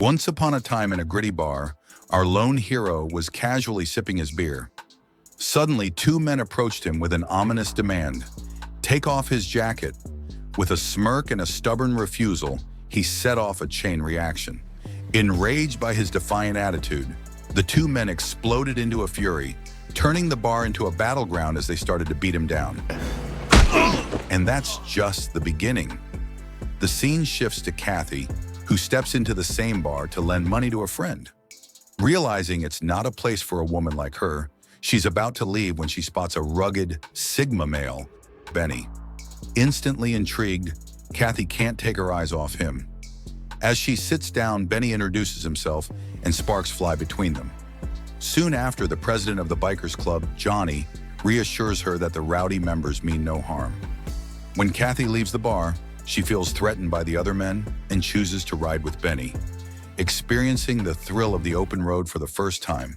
Once upon a time in a gritty bar, our lone hero was casually sipping his beer. Suddenly, two men approached him with an ominous demand. Take off his jacket. With a smirk and a stubborn refusal, he set off a chain reaction. Enraged by his defiant attitude, the two men exploded into a fury, turning the bar into a battleground as they started to beat him down. And that's just the beginning. The scene shifts to Kathy, who steps into the same bar to lend money to a friend. Realizing it's not a place for a woman like her, she's about to leave when she spots a rugged Sigma male, Benny. Instantly intrigued, Kathy can't take her eyes off him. As she sits down, Benny introduces himself and sparks fly between them. Soon after, the president of the Bikers Club, Johnny, reassures her that the rowdy members mean no harm. When Kathy leaves the bar, she feels threatened by the other men and chooses to ride with Benny, experiencing the thrill of the open road for the first time.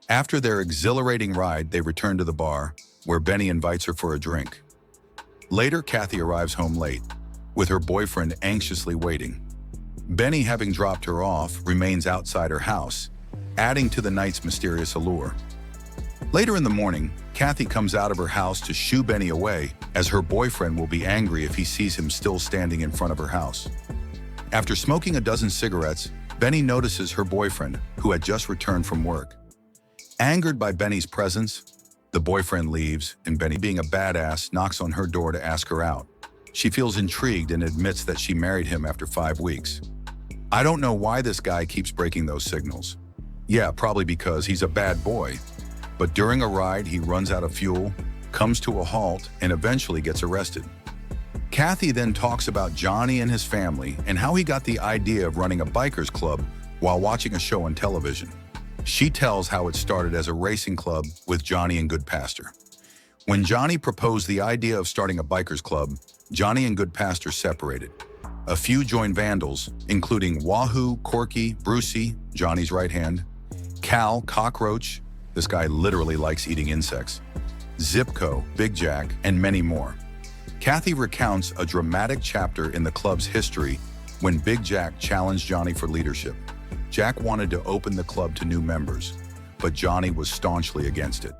After their exhilarating ride, they return to the bar, where Benny invites her for a drink. Later, Kathy arrives home late, with her boyfriend anxiously waiting. Benny, having dropped her off, remains outside her house, adding to the night's mysterious allure. Later in the morning, Kathy comes out of her house to shoo Benny away, as her boyfriend will be angry if he sees him still standing in front of her house. After smoking a dozen cigarettes, Benny notices her boyfriend, who had just returned from work. Angered by Benny's presence, the boyfriend leaves, and Benny, being a badass, knocks on her door to ask her out. She feels intrigued and admits that she married him after 5 weeks. I don't know why this guy keeps breaking those signals. Yeah, probably because he's a bad boy. But during a ride, he runs out of fuel, comes to a halt, and eventually gets arrested. Kathy then talks about Johnny and his family and how he got the idea of running a bikers club while watching a show on television. She tells how it started as a racing club with Johnny and Goodpastor. When Johnny proposed the idea of starting a bikers club, Johnny and Goodpastor separated. A few joined Vandals, including Wahoo, Corky, Brucey, Johnny's right hand, Cal, Cockroach, this guy literally likes eating insects, Zipco, Big Jack, and many more. Kathy recounts a dramatic chapter in the club's history when Big Jack challenged Johnny for leadership. Jack wanted to open the club to new members, but Johnny was staunchly against it.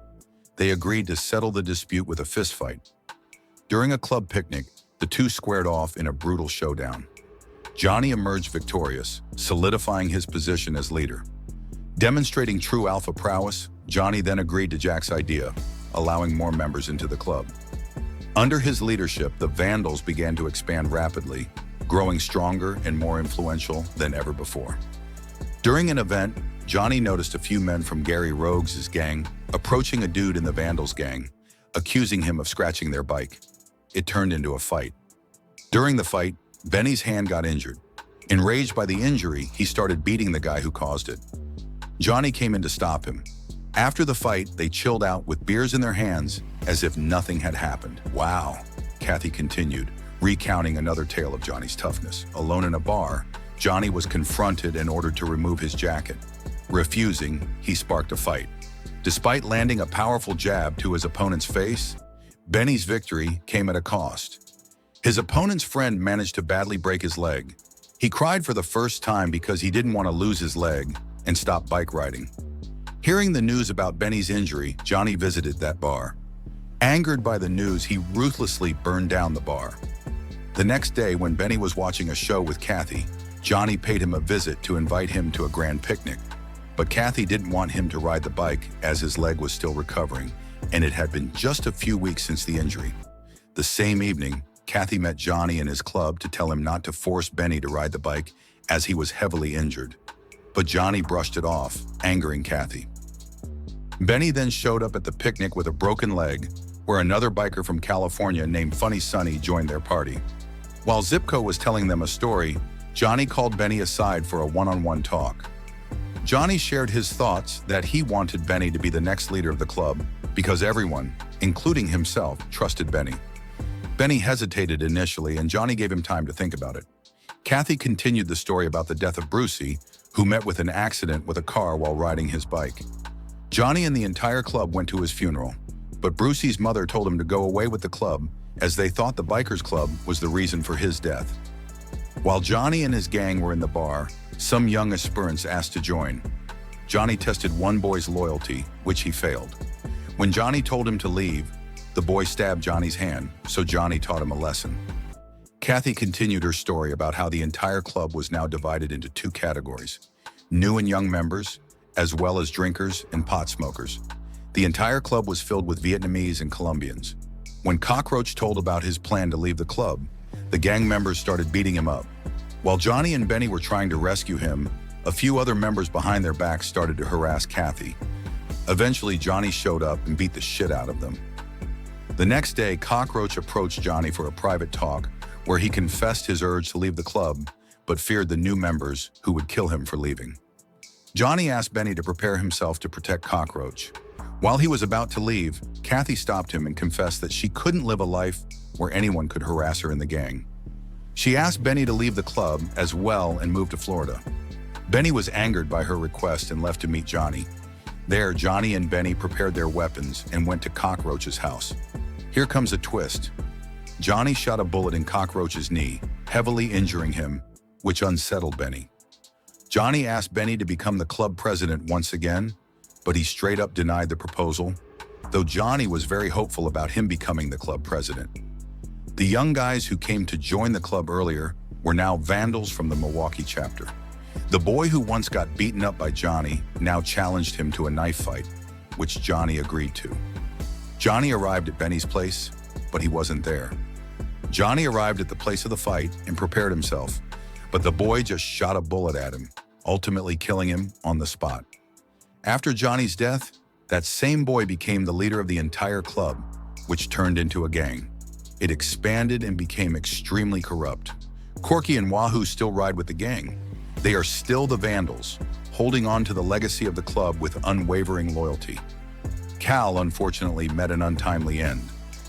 They agreed to settle the dispute with a fistfight. During a club picnic, the two squared off in a brutal showdown. Johnny emerged victorious, solidifying his position as leader. Demonstrating true alpha prowess, Johnny then agreed to Jack's idea, allowing more members into the club. Under his leadership, the Vandals began to expand rapidly, growing stronger and more influential than ever before. During an event, Johnny noticed a few men from Gary Rogues' gang approaching a dude in the Vandals gang, accusing him of scratching their bike. It turned into a fight. During the fight, Benny's hand got injured. Enraged by the injury, he started beating the guy who caused it. Johnny came in to stop him. After the fight, they chilled out with beers in their hands as if nothing had happened. Wow, Kathy continued, recounting another tale of Johnny's toughness. Alone in a bar, Johnny was confronted and ordered to remove his jacket. Refusing, he sparked a fight. Despite landing a powerful jab to his opponent's face, Benny's victory came at a cost. His opponent's friend managed to badly break his leg. He cried for the first time because he didn't want to lose his leg and stop bike riding. Hearing the news about Benny's injury, Johnny visited that bar. Angered by the news, he ruthlessly burned down the bar. The next day, when Benny was watching a show with Kathy, Johnny paid him a visit to invite him to a grand picnic. But Kathy didn't want him to ride the bike as his leg was still recovering, and it had been just a few weeks since the injury. The same evening, Kathy met Johnny in his club to tell him not to force Benny to ride the bike as he was heavily injured. But Johnny brushed it off, angering Kathy. Benny then showed up at the picnic with a broken leg, where another biker from California named Funny Sonny joined their party. While Zipco was telling them a story, Johnny called Benny aside for a one-on-one talk. Johnny shared his thoughts that he wanted Benny to be the next leader of the club because everyone, including himself, trusted Benny. Benny hesitated initially, and Johnny gave him time to think about it. Kathy continued the story about the death of Brucey, who met with an accident with a car while riding his bike. Johnny and the entire club went to his funeral, but Brucey's mother told him to go away with the club as they thought the Bikers Club was the reason for his death. While Johnny and his gang were in the bar, Some young aspirants asked to join. Johnny tested one boy's loyalty, which he failed. When Johnny told him to leave, the boy stabbed Johnny's hand, so Johnny taught him a lesson. Kathy continued her story about how the entire club was now divided into two categories: new and young members, as well as drinkers and pot smokers. The entire club was filled with Vietnamese and Colombians. When Cockroach told about his plan to leave the club, the gang members started beating him up. While Johnny and Benny were trying to rescue him, a few other members behind their backs started to harass Kathy. Eventually, Johnny showed up and beat the shit out of them. The next day, Cockroach approached Johnny for a private talk where he confessed his urge to leave the club, but feared the new members who would kill him for leaving. Johnny asked Benny to prepare himself to protect Cockroach. While he was about to leave, Kathy stopped him and confessed that she couldn't live a life where anyone could harass her in the gang. She asked Benny to leave the club as well and move to Florida. Benny was angered by her request and left to meet Johnny. There, Johnny and Benny prepared their weapons and went to Cockroach's house. Here comes a twist. Johnny shot a bullet in Cockroach's knee, heavily injuring him, which unsettled Benny. Johnny asked Benny to become the club president once again, but he straight up denied the proposal, though Johnny was very hopeful about him becoming the club president. The young guys who came to join the club earlier were now vandals from the Milwaukee chapter. The boy who once got beaten up by Johnny now challenged him to a knife fight, which Johnny agreed to. Johnny arrived at Benny's place, but he wasn't there. Johnny arrived at the place of the fight and prepared himself, but the boy just shot a bullet at him, ultimately killing him on the spot. After Johnny's death, that same boy became the leader of the entire club, which turned into a gang. It expanded and became extremely corrupt. Corky and Wahoo still ride with the gang. They are still the Vandals, holding on to the legacy of the club with unwavering loyalty. Cal, unfortunately, met an untimely end,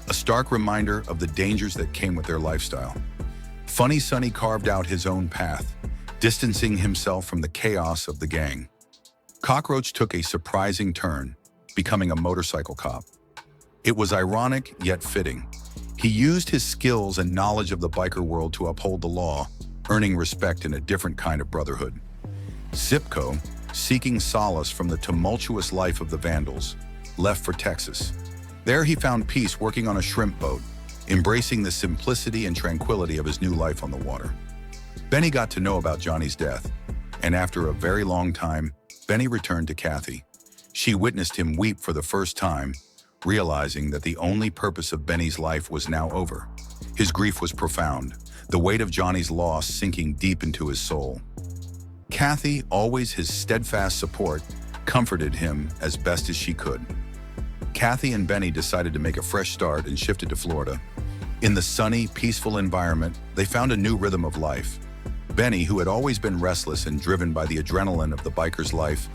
a stark reminder of the dangers that came with their lifestyle. Funny Sonny carved out his own path, distancing himself from the chaos of the gang. Cockroach took a surprising turn, becoming a motorcycle cop. It was ironic yet fitting. He used his skills and knowledge of the biker world to uphold the law, earning respect in a different kind of brotherhood. Zipco, seeking solace from the tumultuous life of the Vandals, left for Texas. There he found peace working on a shrimp boat, embracing the simplicity and tranquility of his new life on the water. Benny got to know about Johnny's death, and after a very long time, Benny returned to Kathy. She witnessed him weep for the first time, realizing that the only purpose of Benny's life was now over. His grief was profound, the weight of Johnny's loss sinking deep into his soul. Kathy, always his steadfast support, comforted him as best as she could. Kathy and Benny decided to make a fresh start and shifted to Florida. In the sunny, peaceful environment, they found a new rhythm of life. Benny, who had always been restless and driven by the adrenaline of the biker's life,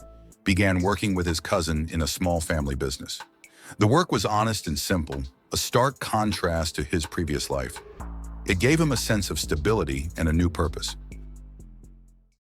began working with his cousin in a small family business. The work was honest and simple, a stark contrast to his previous life. It gave him a sense of stability and a new purpose.